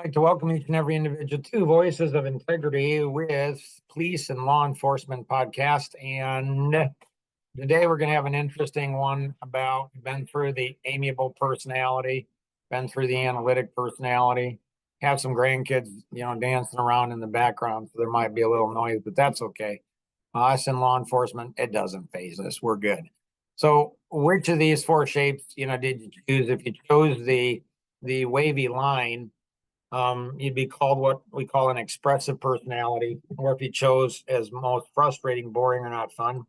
like to welcome each and every individual to Voices of Integrity with Police and Law Enforcement podcast. And today we're going to have an interesting one about been through the amiable personality, been through the analytic personality, have some grandkids, dancing around in the background. So there might be a little noise, but that's okay. Us in law enforcement, it doesn't phase us. We're good. So which of these four shapes, did you choose? If you chose the wavy line, you'd be called what we call an expressive personality, or if you chose as most frustrating, boring, or not fun.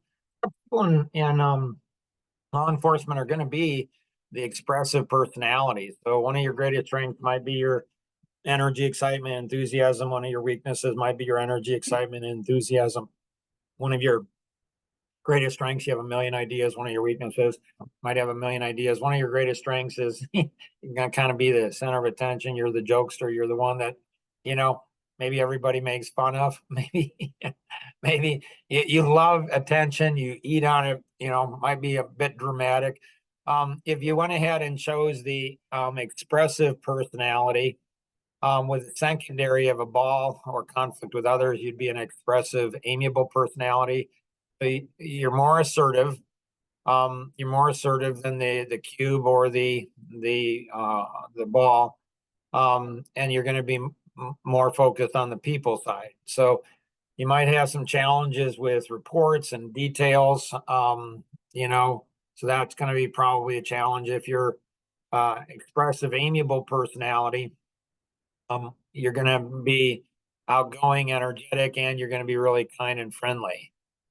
People in law enforcement are going to be the expressive personality. So one of your greatest strengths might be your energy, excitement, enthusiasm. One of your weaknesses might be your energy, excitement, and enthusiasm. One of your greatest strengths, you have a million ideas. One of your weaknesses might have a million ideas. One of your greatest strengths is you're going to kind of be the center of attention. You're the jokester. You're the one that, maybe everybody makes fun of. Maybe you love attention. You eat on it, might be a bit dramatic. If you went ahead and chose the expressive personality, with a secondary of a ball or conflict with others, you'd be an expressive, amiable personality. You're more assertive. You're more assertive than the cube or the ball, and you're going to be more focused on the people side. So you might have some challenges with reports and details. So that's going to be probably a challenge if you're expressive, amiable personality. You're going to be outgoing, energetic, and you're going to be really kind and friendly.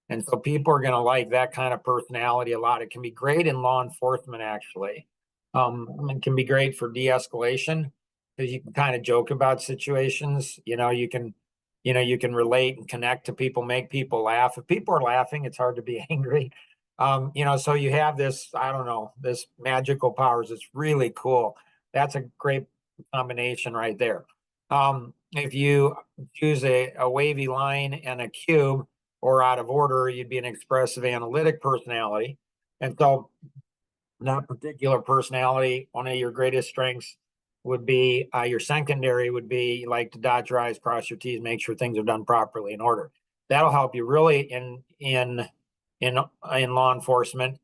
And so people are going to like that kind of personality a lot. It can be great in law enforcement, actually. It can be great for de-escalation because you can kind of joke about situations. You can relate and connect to people, make people laugh. If people are laughing, it's hard to be angry. So you have this, I don't know, this magical powers. It's really cool. That's a great combination right there. If you choose a wavy line and a cube or out of order, you'd be an expressive analytic personality. And so that particular personality, one of your greatest strengths would be your secondary would be you like to dot your I's, cross your T's, make sure things are done properly in order. That'll help you really in law enforcement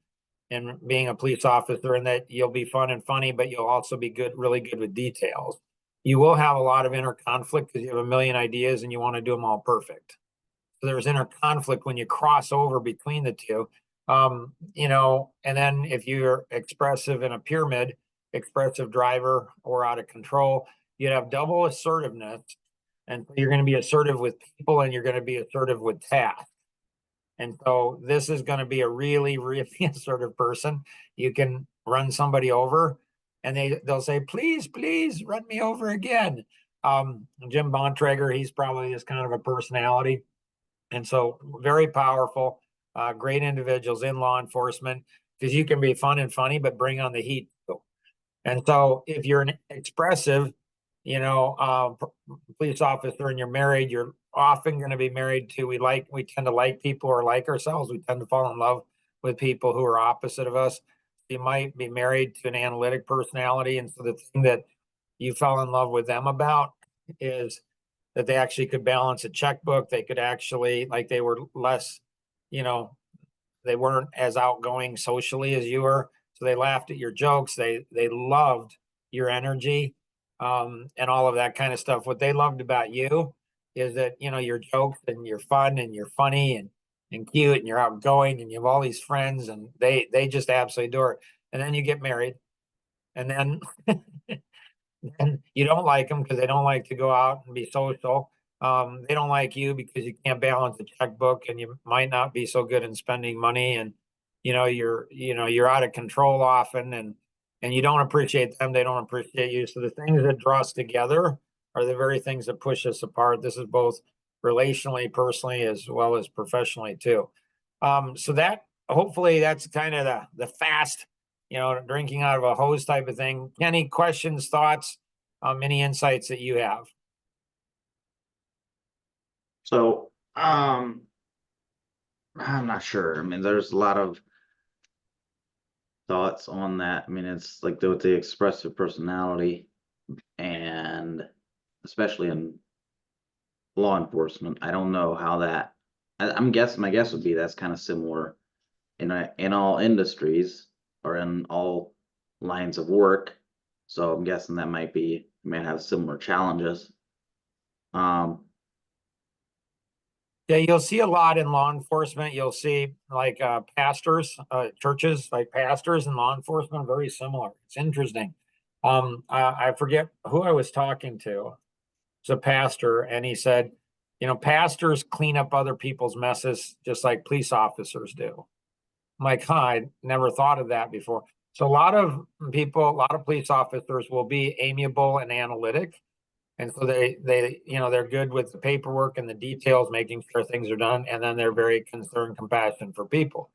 and being a police officer, and that you'll be fun and funny, but you'll also be really good with details. You will have a lot of inner conflict because you have a million ideas and you want to do them all perfect. So there's inner conflict when you cross over between the two. And then if you're expressive in a pyramid, expressive driver or out of control, you'd have double assertiveness. And so you're going to be assertive with people and you're going to be assertive with tasks. And so this is going to be a really, really assertive person. You can run somebody over and they'll say, please, please run me over again. Jim Bontrager, he's probably this kind of a personality. And so very powerful, great individuals in law enforcement because you can be fun and funny, but bring on the heat. And so if you're an expressive, police officer and you're married, you're often going to be married to, we tend to like people or like ourselves. We tend to fall in love with people who are opposite of us. You might be married to an analytic personality. And so the thing that you fell in love with them about is that they actually could balance a checkbook. They could actually, like they were less, they weren't as outgoing socially as you were. So they laughed at your jokes. They loved your energy, and all of that kind of stuff. What they loved about you is that, your jokes and you're fun and you're funny and cute and you're outgoing and you have all these friends and they just absolutely adore it. And then you get married and then and you don't like them because they don't like to go out and be social. They don't like you because you can't balance the checkbook and you might not be so good in spending money and you're out of control often and you don't appreciate them, they don't appreciate you. So the things that draw us together are the very things that push us apart. This is both relationally, personally, as well as professionally too. So that hopefully that's kind of the fast, drinking out of a hose type of thing. Any questions, thoughts, any insights that you have? So, I'm not sure. I mean, there's a lot of thoughts on that. I mean, it's like with the expressive personality and especially in law enforcement. I don't know how that. I'm guessing. My guess would be that's kind of similar in all industries or in all lines of work. So I'm guessing that might have similar challenges. Um, Yeah, you'll see a lot in law enforcement. You'll see like pastors, churches, like pastors and law enforcement, very similar. It's interesting. I forget who I was talking to. It's a pastor, and he said, pastors clean up other people's messes just like police officers do. I'm like, huh, I never thought of that before. So a lot of people, a lot of police officers will be amiable and analytic. And so they're good with the paperwork and the details, making sure things are done. And then they're very concerned, compassion for people.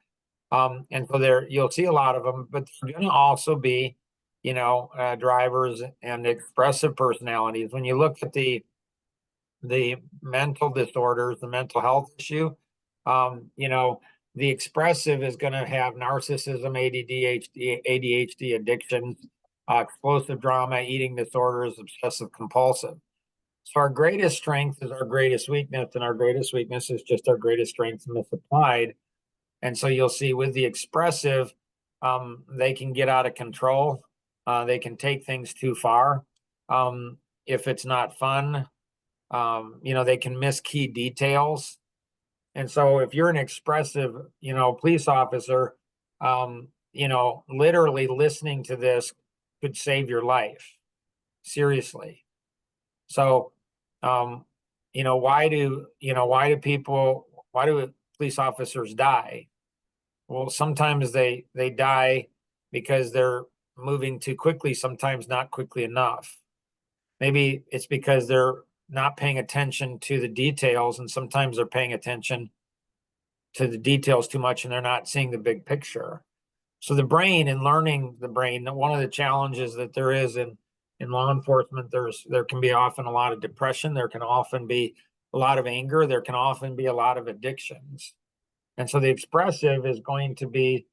And so you'll see a lot of them, but they're going to also be, drivers and expressive personalities. When you look at the mental disorders, the mental health issue, the expressive is going to have narcissism, ADHD addictions, explosive drama, eating disorders, obsessive compulsive. So our greatest strength is our greatest weakness, and our greatest weakness is just our greatest strength misapplied. And so you'll see with the expressive, they can get out of control. They can take things too far. If it's not fun, they can miss key details. And so if you're an expressive, police officer, literally listening to this could save your life. Seriously. So, why do police officers die? Well, sometimes they die because they're moving too quickly, sometimes not quickly enough. Maybe it's because they're not paying attention to the details, and sometimes they're paying attention to the details too much and they're not seeing the big picture. So the brain and learning the brain, one of the challenges that there is in law enforcement, there can be often a lot of depression, there can often be a lot of anger, there can often be a lot of addictions. And so the expressive is going to be,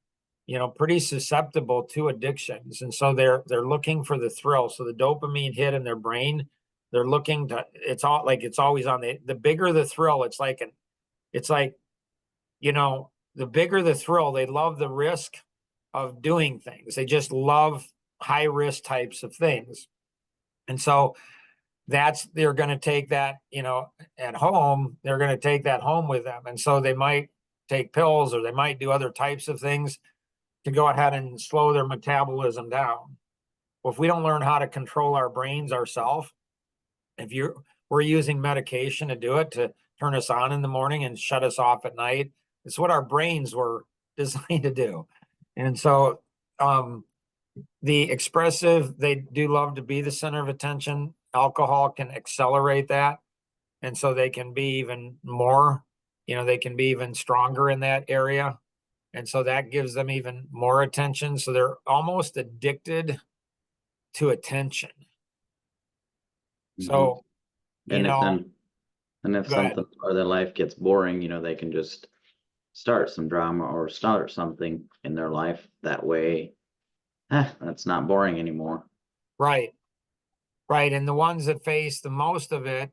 pretty susceptible to addictions. And so they're looking for the thrill. So the dopamine hit in their brain, they're looking to, it's always on the bigger the thrill, it's like, the bigger the thrill, they love the risk of doing things. They just love high risk types of things. And so they're going to take that, at home, they're going to take that home with them. And so they might take pills or they might do other types of things to go ahead and slow their metabolism down. Well, if we don't learn how to control our brains ourselves, we're using medication to do it, to turn us on in the morning and shut us off at night. It's what our brains were designed to do. And so the expressive, they do love to be the center of attention. Alcohol can accelerate that. And so they can be even more, they can be even stronger in that area. And so that gives them even more attention. So they're almost addicted to attention. So, and if go ahead. something or their life gets boring, they can just start some drama or start something in their life that way. That's not boring anymore. Right. Right. And the ones that face the most of it,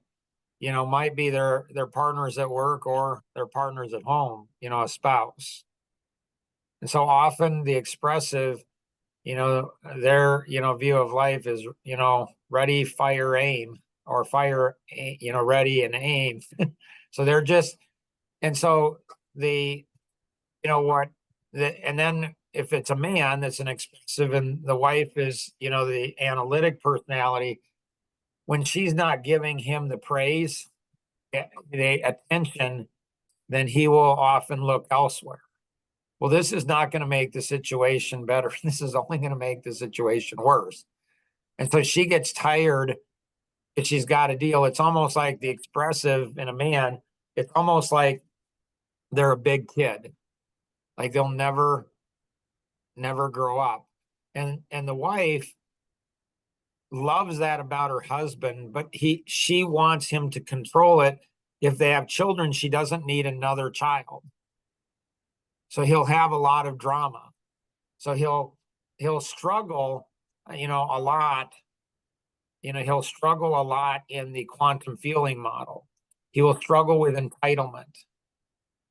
might be their partners at work or their partners at home, a spouse. And so often the expressive, their, view of life is, ready, fire, aim, or fire, ready and aim. So they're just, and so and then if it's a man that's an expressive and the wife is, the analytic personality, when she's not giving him the praise, the attention, then he will often look elsewhere. Well, this is not going to make the situation better. This is only going to make the situation worse. And so she gets tired if she's got a deal. It's almost like the expressive in a man, it's almost like they're a big kid. Like they'll never grow up. And the wife loves that about her husband, but she wants him to control it. If they have children, she doesn't need another child. So he'll have a lot of drama. So he'll struggle, a lot he'll struggle a lot in the quantum feeling model. He will struggle with entitlement.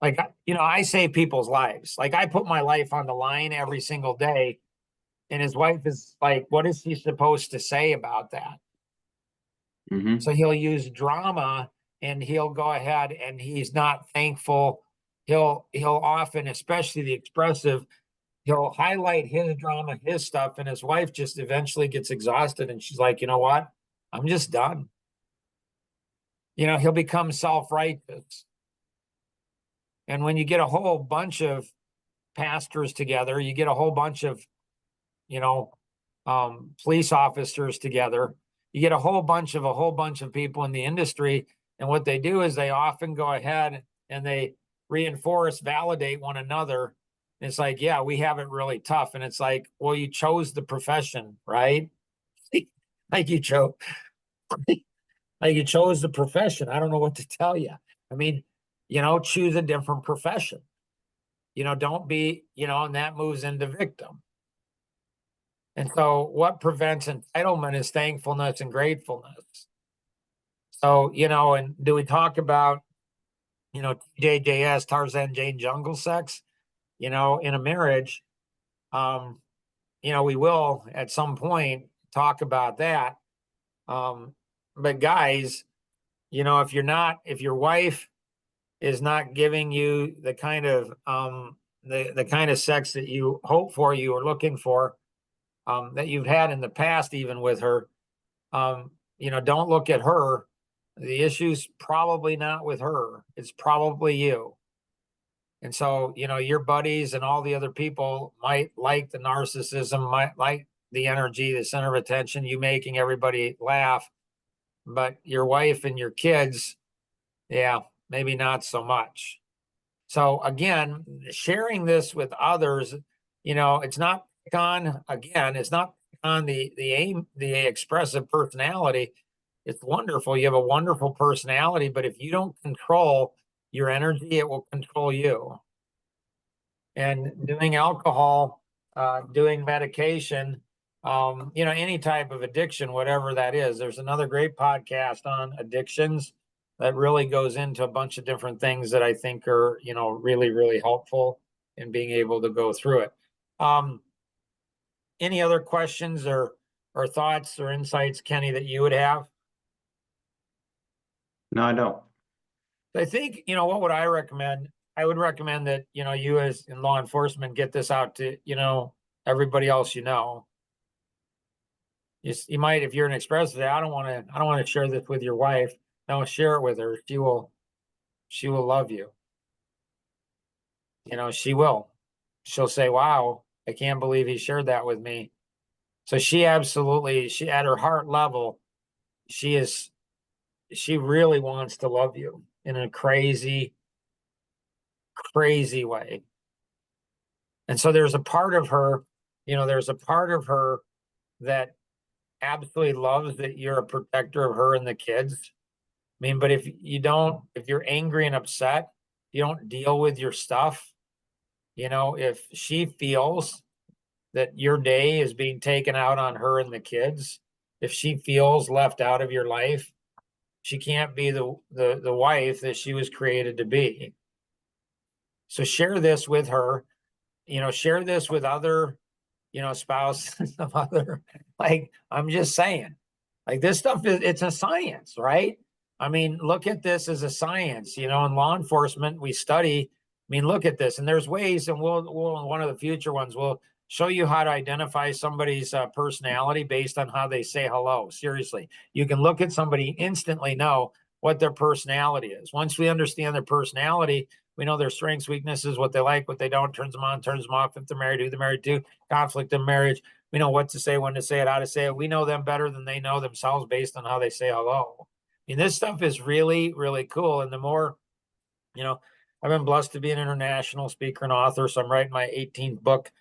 Like, I save people's lives. Like, I put my life on the line every single day. And his wife is like, what is he supposed to say about that? Mm-hmm. So he'll use drama and he'll go ahead and he's not thankful. He'll often, especially the expressive, he'll highlight his drama, his stuff, and his wife just eventually gets exhausted and she's like, you know what? I'm just done. He'll become self-righteous. And when you get a whole bunch of pastors together, you get a whole bunch of, you know, police officers together, you get a whole bunch of people in the industry. And what they do is they often go ahead and they reinforce, validate one another. And it's like, yeah, we have it really tough. And it's like, well, you chose the profession, right? like you chose, like you chose the profession. I don't know what to tell you. I mean, choose a different profession. Don't be, and that moves into victim. And so what prevents entitlement is thankfulness and gratefulness. So, and do we talk about, TJJS, Tarzan Jane Jungle Sex, in a marriage? We will at some point talk about that. But guys, if your wife is not giving you the kind of the kind of sex that you hope for, you are looking for, that you've had in the past, even with her, don't look at her. The issue's probably not with her. It's probably you. And so, your buddies and all the other people might like the narcissism, might like the energy, the center of attention, you making everybody laugh. But your wife and your kids, yeah, maybe not so much. So again, sharing this with others, it's not it's not on the expressive personality. It's wonderful. You have a wonderful personality, but if you don't control your energy, it will control you. And doing alcohol, doing medication, any type of addiction, whatever that is. There's another great podcast on addictions that really goes into a bunch of different things that I think are, really, really helpful in being able to go through it. Any other questions or thoughts or insights, Kenny, that you would have? No, I don't. I think, what would I recommend? I would recommend that, you as in law enforcement get this out to, everybody else You might, if you're an expressive, I don't want to share this with your wife. No, share it with her. She will love you. She will. She'll say, wow, I can't believe he shared that with me. So she at her heart level, she really wants to love you in a crazy, crazy way. And so there's a part of her, that absolutely loves that you're a protector of her and the kids. I mean, but if you're angry and upset, you don't deal with your stuff, if she feels that your day is being taken out on her and the kids, if she feels left out of your life, she can't be the wife that she was created to be. So share this with her, share this with other, spouses of other, like, I'm just saying, like, this stuff it's a science, right? I mean, look at this as a science, in law enforcement, we study. I mean, look at this, and there's ways, and we'll one of the future ones, we'll show you how to identify somebody's personality based on how they say hello. Seriously, you can look at somebody, instantly know what their personality is. Once we understand their personality, we know their strengths, weaknesses, what they like, what they don't, turns them on, turns them off, if they're married, who they're married to, conflict in marriage. We know what to say, when to say it, how to say it. We know them better than they know themselves based on how they say hello. I mean, this stuff is really, really cool. And the more, I've been blessed to be an international speaker and author. So I'm writing my 18th book.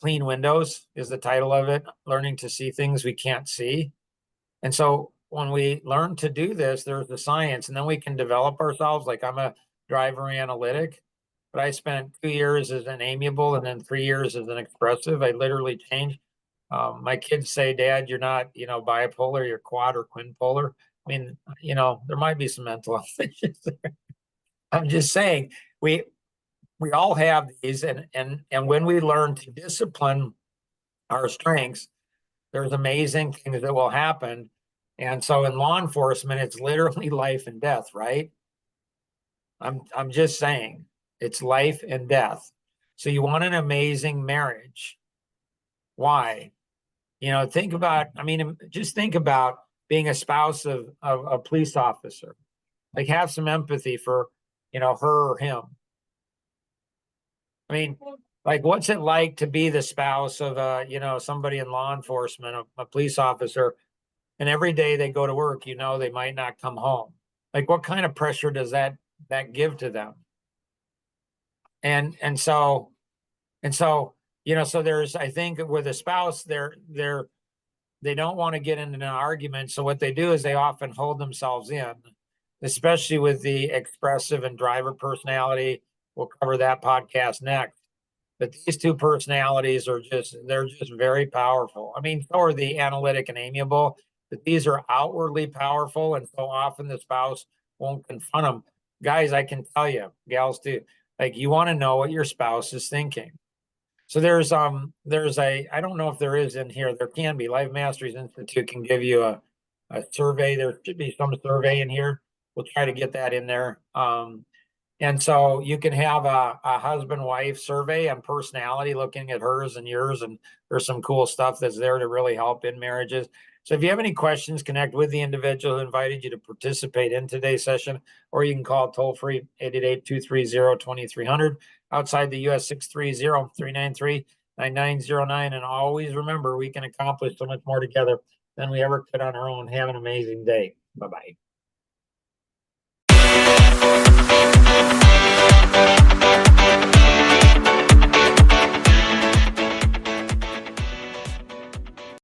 Clean Windows is the title of it, learning to see things we can't see. And so when we learn to do this, there's the science, and then we can develop ourselves. Like, I'm a driver analytic, but I spent 2 years as an amiable and then 3 years as an expressive. I literally changed. My kids say, Dad, you're not, bipolar, you're quad or quinpolar. I mean, there might be some mental health issues there. I'm just saying, we all have these, and when we learn to discipline our strengths, there's amazing things that will happen. And so in law enforcement, it's literally life and death, right? I'm just saying, it's life and death. So you want an amazing marriage. Why? Think about, just think about being a spouse of a police officer. Like, have some empathy for, her or him. I mean, like, what's it like to be the spouse of somebody in law enforcement, a police officer, and every day they go to work, they might not come home. Like, what kind of pressure does that give to them? And so there's, I think, with a spouse, they don't want to get into an argument. So what they do is they often hold themselves in, especially with the expressive and driver personality. We'll cover that podcast next. But these two personalities they're just very powerful. I mean, so are the analytic and amiable, but these are outwardly powerful. And so often the spouse won't confront them. Guys, I can tell you, gals too, like, you want to know what your spouse is thinking. So there's I don't know if there is in here, there can be. Life Masteries Institute can give you a survey. There should be some survey in here. We'll try to get that in there. And so you can have a husband-wife survey on personality, looking at hers and yours, and there's some cool stuff that's there to really help in marriages. So if you have any questions, connect with the individual who invited you to participate in today's session, or you can call toll-free 888-230-2300, outside the US 630-393-9909. And always remember, we can accomplish so much more together than we ever could on our own. Have an amazing day. Bye-bye.